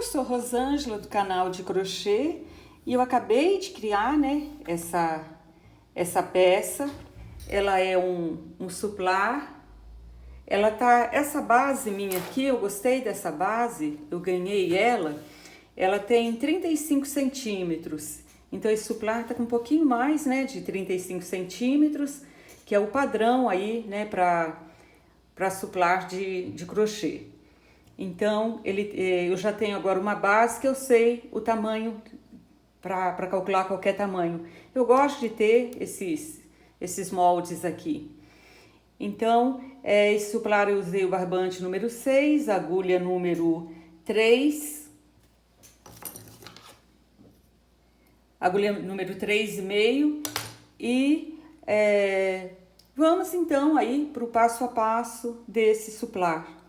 Eu sou Rosângela do canal de crochê e eu acabei de criar, né, essa peça. Ela é um suplar. Essa base minha aqui, eu gostei dessa base, eu ganhei ela. Ela tem 35 centímetros. Então esse suplar tá com um pouquinho mais, né, de 35 centímetros, que é o padrão aí, né, para suplar de crochê. Então, eu já tenho agora uma base que eu sei o tamanho para calcular qualquer tamanho. Eu gosto de ter esses moldes aqui. Então, esse suplar eu usei o barbante número 6, agulha número 3, agulha número 3,5 e vamos então aí para o passo a passo desse suplar.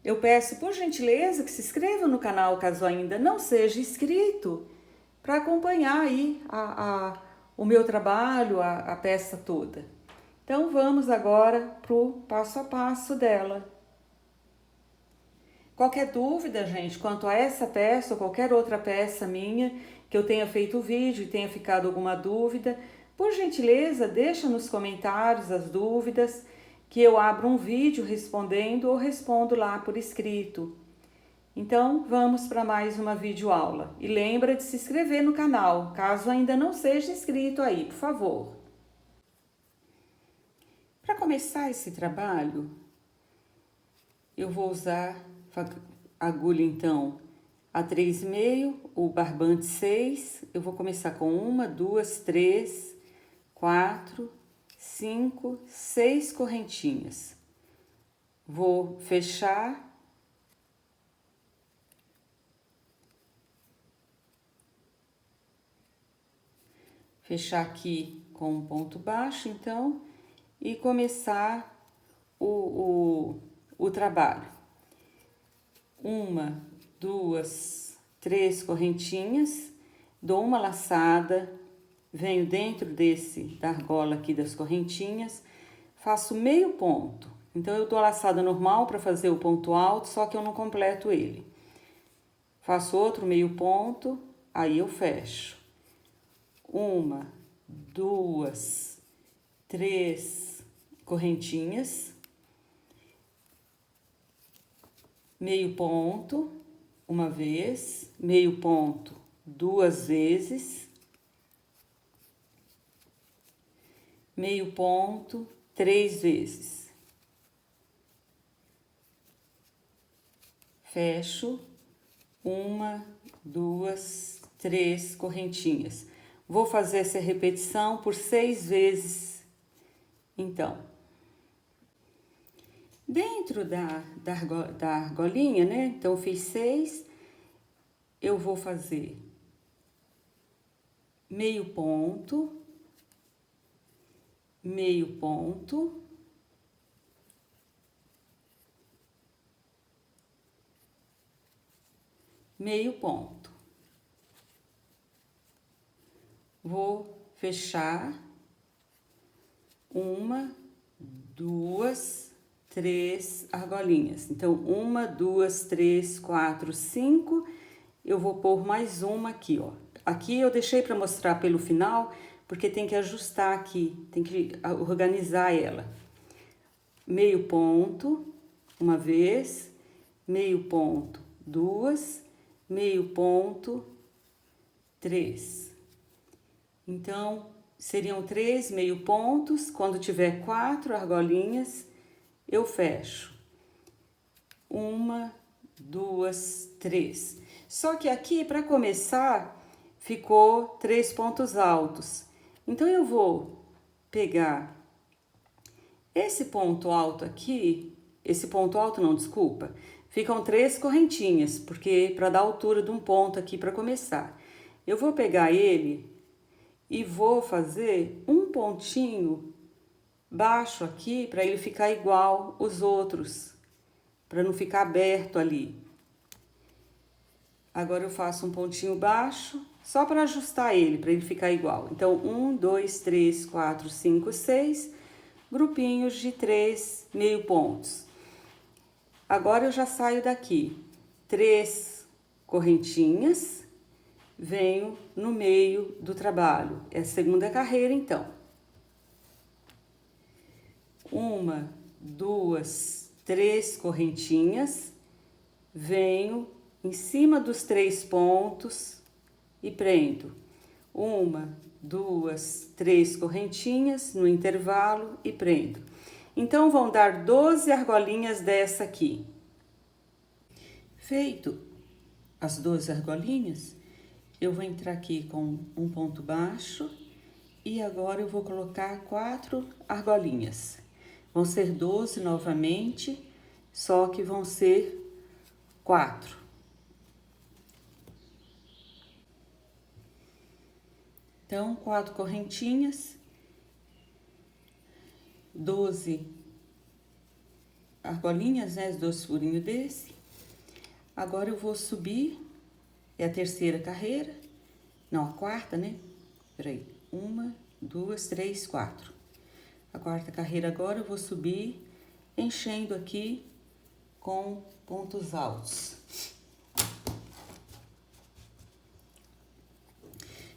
Eu peço, por gentileza, que se inscreva no canal caso ainda não seja inscrito, para acompanhar aí o meu trabalho, a peça toda. Então, vamos agora para o passo a passo dela. Qualquer dúvida, gente, quanto a essa peça ou qualquer outra peça minha, que eu tenha feito vídeo e tenha ficado alguma dúvida, por gentileza, deixa nos comentários as dúvidas, que eu abro um vídeo respondendo ou respondo lá por escrito. Então, vamos para mais uma videoaula. E lembra de se inscrever no canal, caso ainda não seja inscrito aí, por favor. Para começar esse trabalho, eu vou usar a agulha, então, a 3,5, o barbante 6. Eu vou começar com 1, 2, 3, 4, 5, 6 correntinhas. Vou fechar. Fechar aqui com um ponto baixo, então, e começar o trabalho. 1, 2, 3 correntinhas, dou uma laçada, venho dentro da argola aqui das correntinhas, faço meio ponto. Então, eu dou a laçada normal para fazer o ponto alto, só que eu não completo ele. Faço outro meio ponto, aí eu fecho. 1, 2, 3 correntinhas, meio ponto uma vez, meio ponto 2 vezes, meio ponto 3 vezes. Fecho 1, 2, 3 correntinhas. Vou fazer essa repetição por 6 vezes, então. Dentro da argolinha, né? Então, eu fiz 6, eu vou fazer meio ponto, meio ponto, meio ponto. Vou fechar 1, 2, 3 argolinhas. Então, 1, 2, 3, 4, 5. Eu vou pôr mais uma aqui, ó. Aqui eu deixei para mostrar pelo final, porque tem que ajustar aqui, tem que organizar ela. Meio ponto, uma vez, meio ponto, 2, meio ponto, 3. Então, seriam 3 meio pontos. Quando tiver 4 argolinhas, eu fecho. 1, 2, 3. Só que aqui, para começar, ficou 3 pontos altos. Então, eu vou pegar esse ponto alto aqui, esse ponto alto não, desculpa, ficam 3 correntinhas, porque para dar altura de um ponto aqui para começar. Eu vou pegar ele e vou fazer um pontinho baixo aqui para ele ficar igual os outros, para não ficar aberto ali. Agora eu faço um pontinho baixo, só para ajustar ele, para ele ficar igual. Então, 1, 2, 3, 4, 5, 6 grupinhos de 3 meio pontos. Agora eu já saio daqui. 3 correntinhas, venho no meio do trabalho. É a segunda carreira, então. 1, 2, 3 correntinhas, venho em cima dos 3 pontos e prendo. 1, 2, 3 correntinhas no intervalo e prendo. Então, vão dar 12 argolinhas dessa aqui. Feito as 12 argolinhas, eu vou entrar aqui com um ponto baixo e agora eu vou colocar 4 argolinhas. Vão ser 12 novamente, só que vão ser 4. Então, 4 correntinhas, 12 argolinhas, né? Os 2 furinhos desse. Agora eu vou subir, é a terceira carreira, não, a quarta, né? Peraí, 1, 2, 3, 4. A quarta carreira agora eu vou subir, enchendo aqui com pontos altos.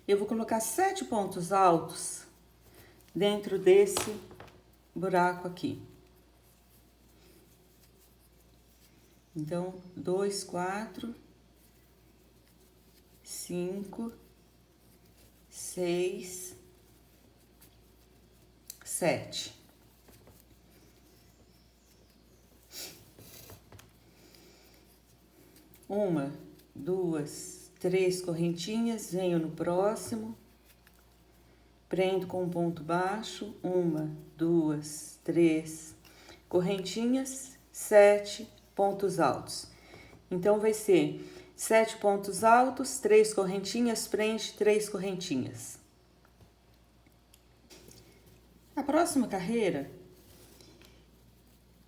Eu vou colocar 7 pontos altos dentro desse buraco aqui. Então, 2, 4, 5, 6, 7. Uma, 2, 3 correntinhas, venho no próximo, prendo com um ponto baixo, 1, 2, 3 correntinhas, 7 pontos altos. Então, vai ser 7 pontos altos, 3 correntinhas, prende 3 correntinhas. A próxima carreira,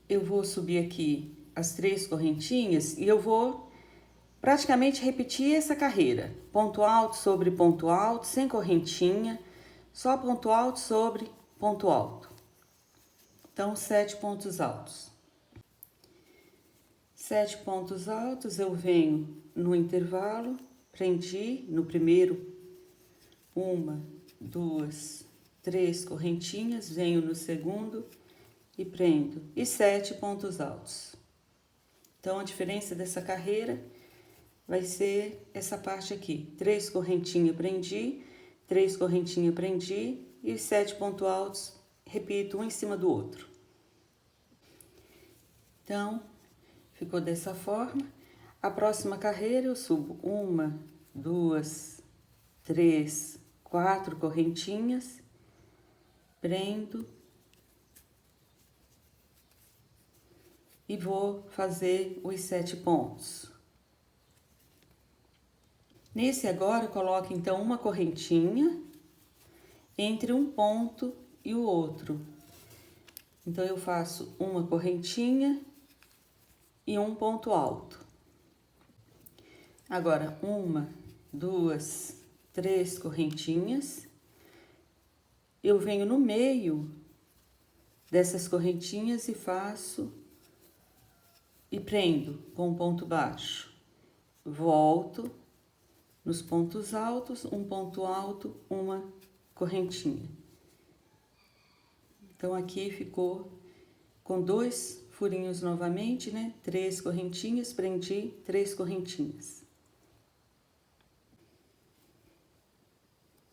eu vou subir aqui as 3 correntinhas e eu vou praticamente repetir essa carreira. Ponto alto sobre ponto alto, sem correntinha, só ponto alto sobre ponto alto. Então, 7 pontos altos. 7 pontos altos, eu venho no intervalo, prendi no primeiro 1, 2, 3 correntinhas, venho no segundo e prendo. E 7 pontos altos. Então, a diferença dessa carreira vai ser essa parte aqui. 3 correntinhas, prendi, 3 correntinhas, prendi e os 7 pontos altos, repito, um em cima do outro. Então, ficou dessa forma. A próxima carreira eu subo 1, 2, 3, 4 correntinhas, prendo e vou fazer os 7 pontos. Nesse agora, eu coloco então uma correntinha entre um ponto e o outro. Então, eu faço uma correntinha e um ponto alto. Agora, 1, 2, 3 correntinhas. Eu venho no meio dessas correntinhas e faço e prendo com um ponto baixo. Volto nos pontos altos, um ponto alto, uma correntinha. Então, aqui ficou com 2 furinhos novamente, né? 3 correntinhas, prendi 3 correntinhas.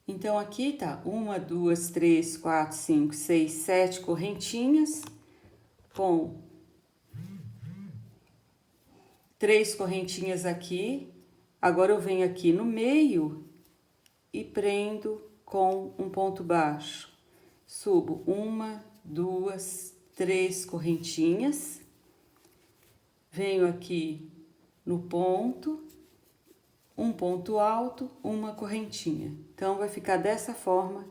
Então, aqui tá 1, 2, 3, 4, 5, 6, 7 correntinhas com 3 correntinhas aqui. Agora, eu venho aqui no meio e prendo com um ponto baixo. Subo 1, 2, 3 correntinhas. Venho aqui no ponto, um ponto alto, uma correntinha. Então, vai ficar dessa forma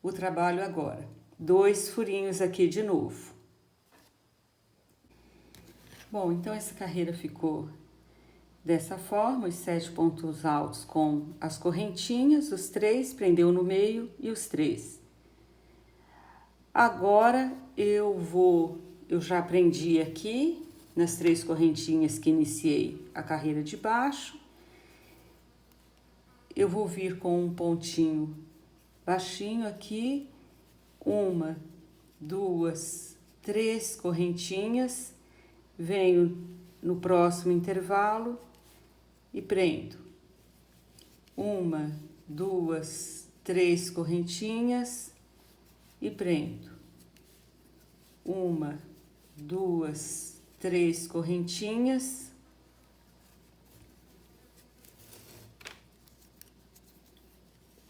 o trabalho agora. 2 furinhos aqui de novo. Bom, então, essa carreira ficou dessa forma, os 7 pontos altos com as correntinhas, os 3, prendeu no meio e os 3. Agora, eu já prendi aqui, nas 3 correntinhas que iniciei a carreira de baixo. Eu vou vir com um pontinho baixinho aqui, 1, 2, 3 correntinhas, venho no próximo intervalo e prendo. 1, 2, 3 correntinhas e prendo. 1, 2, 3 correntinhas.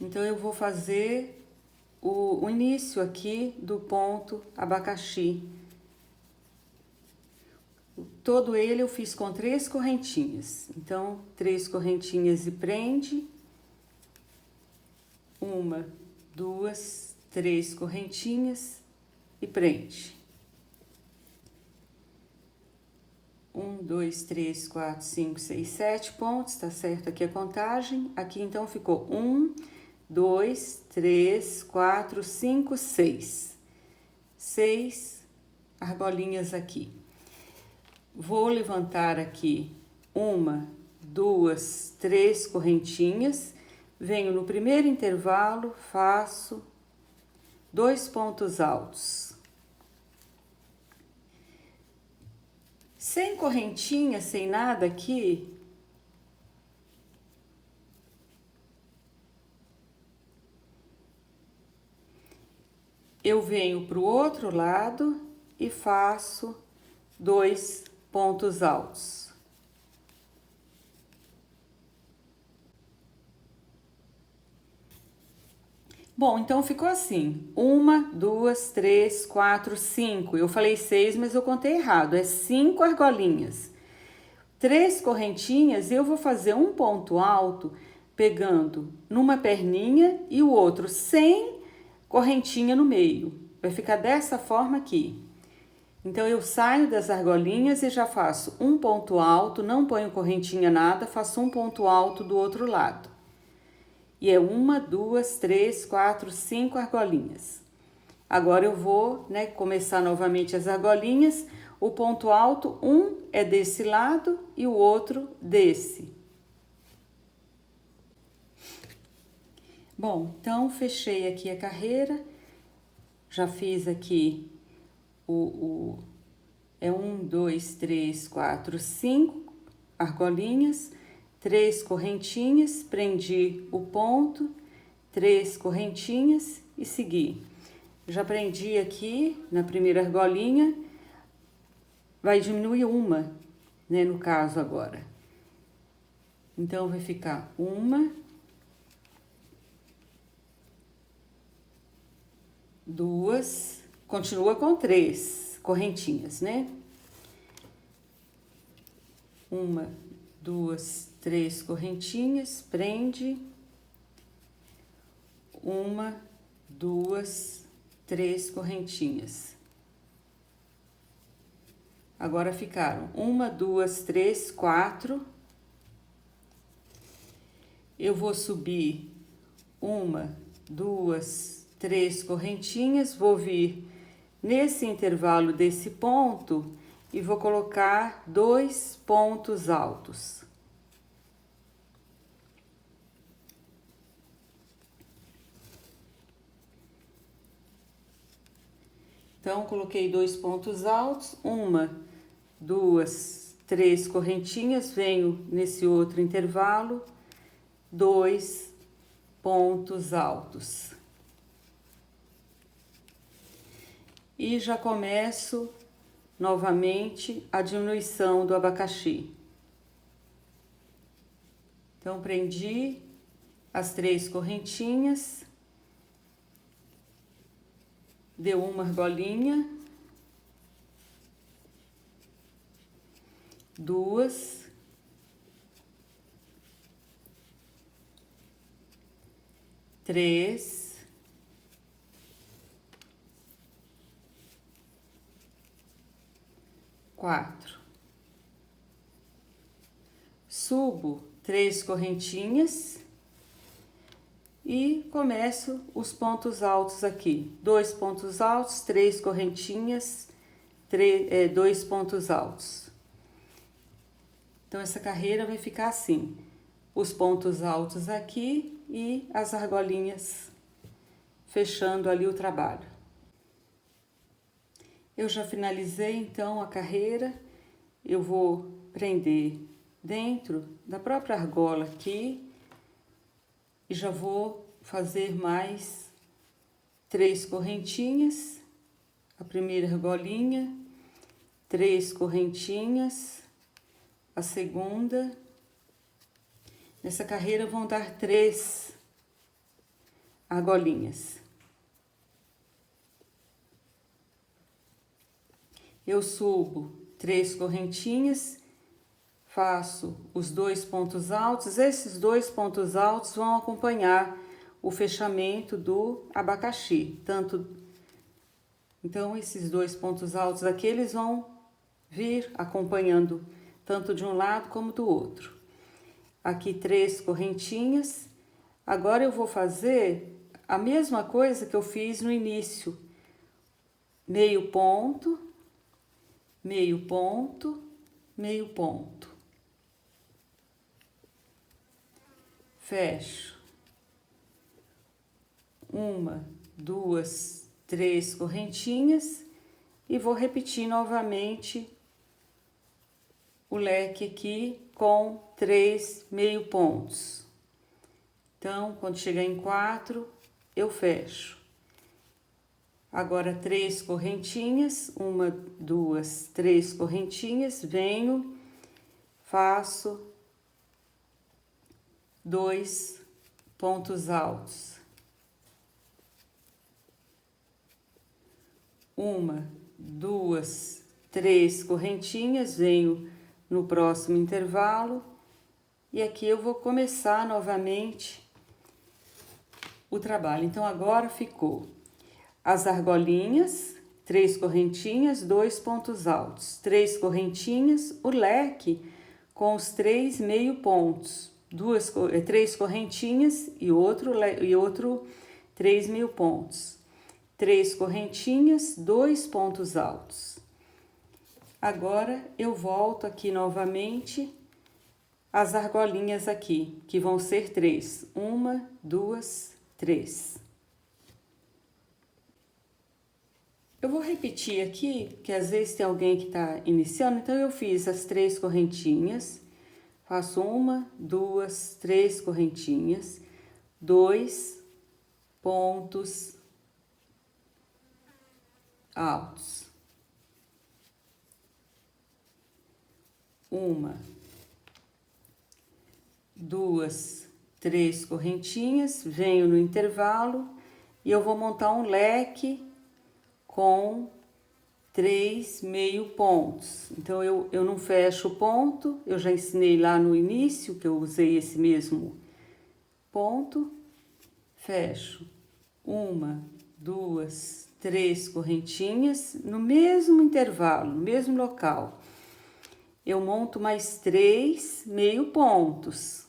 Então, eu vou fazer o início aqui do ponto abacaxi. Todo ele eu fiz com 3 correntinhas. Então, 3 correntinhas e prende. 1, 2, 3 correntinhas e prende. 1, 2, 3, 4, 5, 6, 7 pontos, tá certo aqui a contagem. Aqui, então, ficou 1, 2, 3, 4, 5, 6. 6 argolinhas aqui. Vou levantar aqui 1, 2, 3 correntinhas. Venho no primeiro intervalo, faço 2 pontos altos. Sem correntinha, sem nada aqui, eu venho para o outro lado e faço 2 pontos altos. Bom, então ficou assim: 1, 2, 3, 4, 5. Eu falei 6, mas eu contei errado. É 5 argolinhas. 3 correntinhas, eu vou fazer um ponto alto pegando numa perninha e o outro sem correntinha no meio. Vai ficar dessa forma aqui. Então, eu saio das argolinhas e já faço um ponto alto, não ponho correntinha nada, faço um ponto alto do outro lado. E é 1, 2, 3, 4, 5 argolinhas. Agora, eu vou, começar novamente as argolinhas. O ponto alto, um é desse lado e o outro desse. Bom, então, fechei aqui a carreira. Já fiz aqui é 1, 2, 3, 4, 5 argolinhas, 3 correntinhas, prendi o ponto, 3 correntinhas e segui. Já prendi aqui na primeira argolinha, vai diminuir uma, no caso agora. Então, vai ficar 1, 2, continua com 3 correntinhas, 1, 2, 3 correntinhas, prende. 1, 2, 3 correntinhas. Agora ficaram 1, 2, 3, 4. Eu vou subir 1, 2, 3 correntinhas, vou vir nesse intervalo desse ponto e vou colocar 2 pontos altos. Então, coloquei 2 pontos altos, 1, 2, 3 correntinhas, venho nesse outro intervalo, 2 pontos altos. E já começo novamente a diminuição do abacaxi. Então, prendi as 3 correntinhas, deu uma argolinha, 2, 3, 4. Subo 3 correntinhas e começo os pontos altos aqui. 2 pontos altos, 3 correntinhas, 2 pontos altos. Então, essa carreira vai ficar assim, os pontos altos aqui e as argolinhas fechando ali o trabalho. Eu já finalizei, então, a carreira. Eu vou prender dentro da própria argola aqui e já vou fazer mais 3 correntinhas. A primeira argolinha, 3 correntinhas, a segunda. Nessa carreira vão dar 3 argolinhas. Eu subo 3 correntinhas, faço os 2 pontos altos. Esses 2 pontos altos vão acompanhar o fechamento do abacaxi. Então, esses 2 pontos altos aqui, eles vão vir acompanhando tanto de um lado como do outro. Aqui 3 correntinhas. Agora eu vou fazer a mesma coisa que eu fiz no início. Meio ponto, meio ponto, meio ponto. Fecho. 1, 2, 3 correntinhas e vou repetir novamente o leque aqui com 3 meio pontos. Então, quando chegar em 4, eu fecho. Agora, 3 correntinhas, 1, 2, 3 correntinhas, venho, faço 2 pontos altos. 1, 2, 3 correntinhas, venho no próximo intervalo e aqui eu vou começar novamente o trabalho. Então, agora ficou as argolinhas, 3 correntinhas, 2 pontos altos, 3 correntinhas, o leque com os 3 meio pontos, 3 correntinhas e outro 3 meio pontos, 3 correntinhas, 2 pontos altos. Agora, eu volto aqui novamente as argolinhas aqui, que vão ser 3. 1, 2, 3. Eu vou repetir aqui, porque às vezes tem alguém que está iniciando, então eu fiz as 3 correntinhas, faço 1, 2, 3 correntinhas, 2 pontos altos. 1, 2, 3 correntinhas, venho no intervalo e eu vou montar um leque com 3 meio pontos. Então, eu não fecho o ponto, eu já ensinei lá no início que eu usei esse mesmo ponto. Fecho 1, 2, 3 correntinhas no mesmo intervalo, no mesmo local. Eu monto mais 3 meio pontos.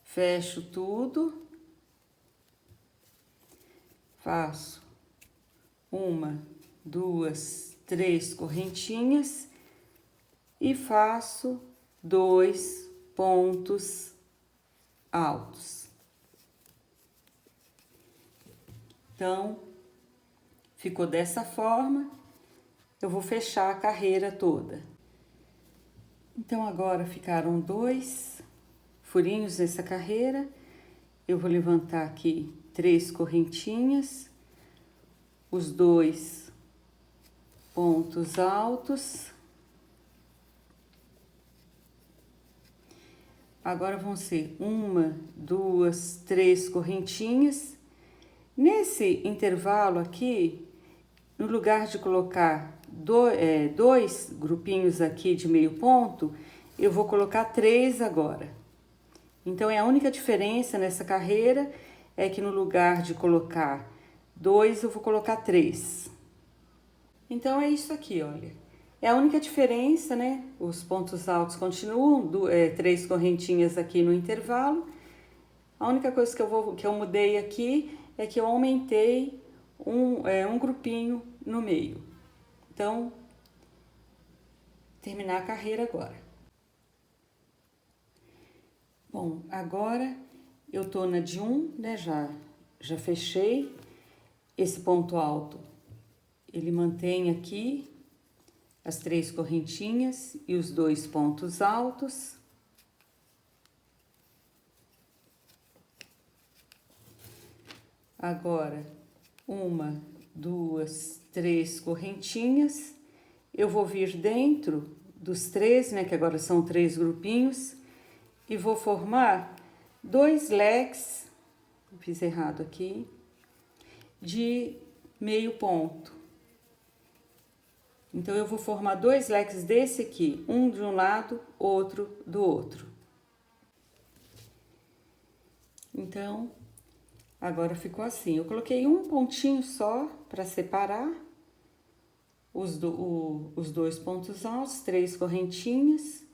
Fecho tudo. Faço 1, 2, 3 correntinhas e faço 2 pontos altos. Então, ficou dessa forma, eu vou fechar a carreira toda. Então, agora ficaram 2 furinhos nessa carreira, eu vou levantar aqui 3 correntinhas, os 2 pontos altos. Agora vão ser 1, 2, 3 correntinhas. Nesse intervalo aqui, no lugar de colocar 2 grupinhos aqui de meio ponto, eu vou colocar 3 agora. Então, a única diferença nessa carreira é que no lugar de colocar 2, eu vou colocar 3. Então, é isso aqui, olha. É a única diferença, né? Os pontos altos continuam, 3 correntinhas aqui no intervalo. A única coisa que eu mudei aqui é que eu aumentei um grupinho no meio. Então, terminar a carreira agora. Bom, agora eu tô na de 1, né? Já fechei. Esse ponto alto, ele mantém aqui as 3 correntinhas e os 2 pontos altos. Agora, 1, 2, 3 correntinhas. Eu vou vir dentro dos 3, né, que agora são 3 grupinhos, e vou formar 2 leques, fiz errado aqui, de meio ponto. Então, eu vou formar 2 leques desse aqui, um de um lado, outro do outro. Então, agora ficou assim. Eu coloquei um pontinho só para separar os 2 pontos altos, 3 correntinhas,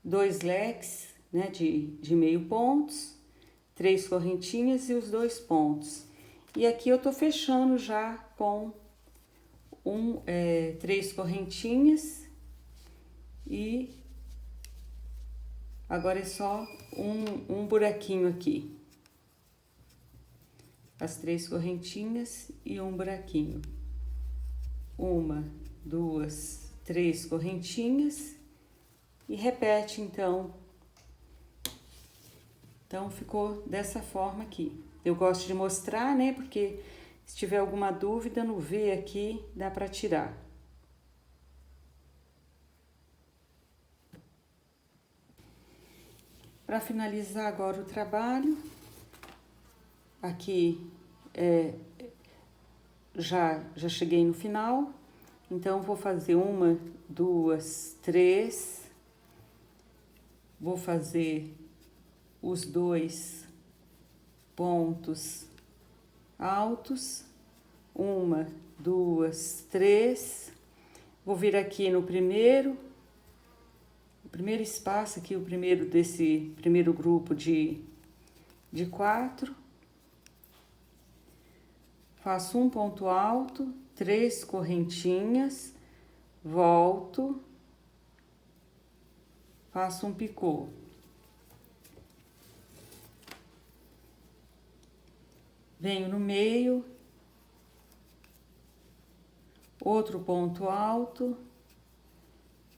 2 leques, né, de meio pontos, 3 correntinhas e os 2 pontos. E aqui eu tô fechando já com 3 correntinhas e agora é só um buraquinho aqui. As 3 correntinhas e um buraquinho. 1, 2, 3 correntinhas e repete então. Então, ficou dessa forma aqui. Eu gosto de mostrar, né, porque se tiver alguma dúvida no V aqui, dá para tirar. Para finalizar agora o trabalho, aqui já cheguei no final, então vou fazer 1, 2, 3, vou fazer os 2 pontos altos, 1, 2, 3, vou vir aqui no primeiro espaço aqui, o primeiro desse primeiro grupo de 4, faço um ponto alto, 3 correntinhas, volto, faço um picô. Venho no meio, outro ponto alto,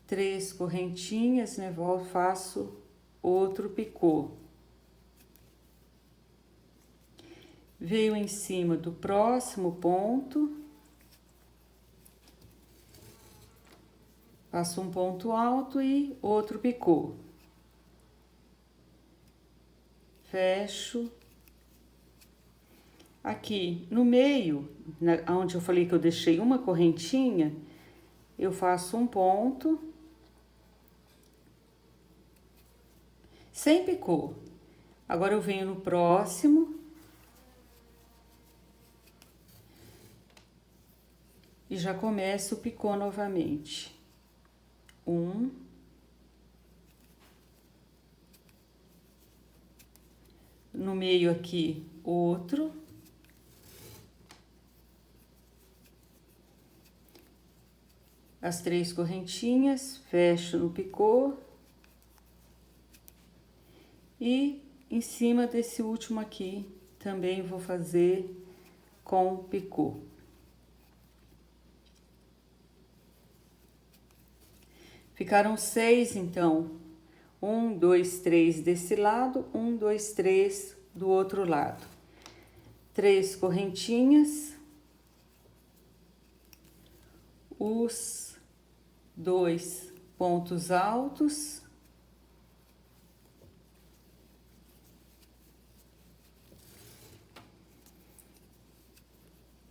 3 correntinhas, né? Volto, faço outro picô. Veio em cima do próximo ponto, faço um ponto alto e outro picô. Fecho. Aqui no meio, onde eu falei que eu deixei uma correntinha, eu faço um ponto, sem picô. Agora eu venho no próximo e já começo o picô novamente. No meio aqui, outro. As 3 correntinhas, fecho no picô. E em cima desse último aqui, também vou fazer com picô. Ficaram 6, então. 1, 2, 3 desse lado, 1, 2, 3 do outro lado. 3 correntinhas. Os 2 pontos altos.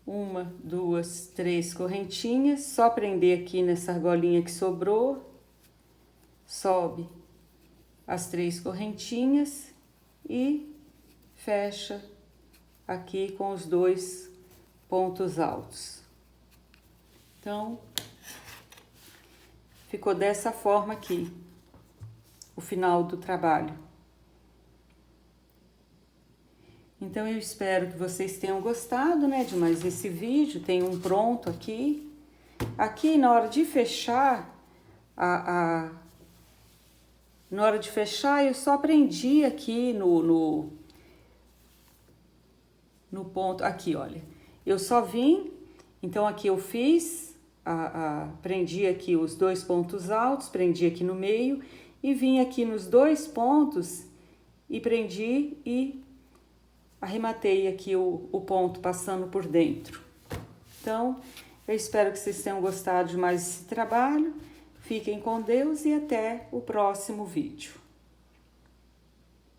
Uma, 2, 3 correntinhas. Só prender aqui nessa argolinha que sobrou. Sobe as 3 correntinhas e fecha aqui com os 2 pontos altos. Então, ficou dessa forma aqui, o final do trabalho. Então, eu espero que vocês tenham gostado, né, de mais esse vídeo. Tem um pronto aqui. Aqui, na hora de fechar, na hora de fechar, eu só prendi aqui no ponto, aqui, olha. Eu só vim, então aqui eu fiz, prendi aqui os 2 pontos altos, prendi aqui no meio e vim aqui nos 2 pontos e prendi e arrematei aqui o ponto passando por dentro. Então, eu espero que vocês tenham gostado de mais esse trabalho. Fiquem com Deus e até o próximo vídeo.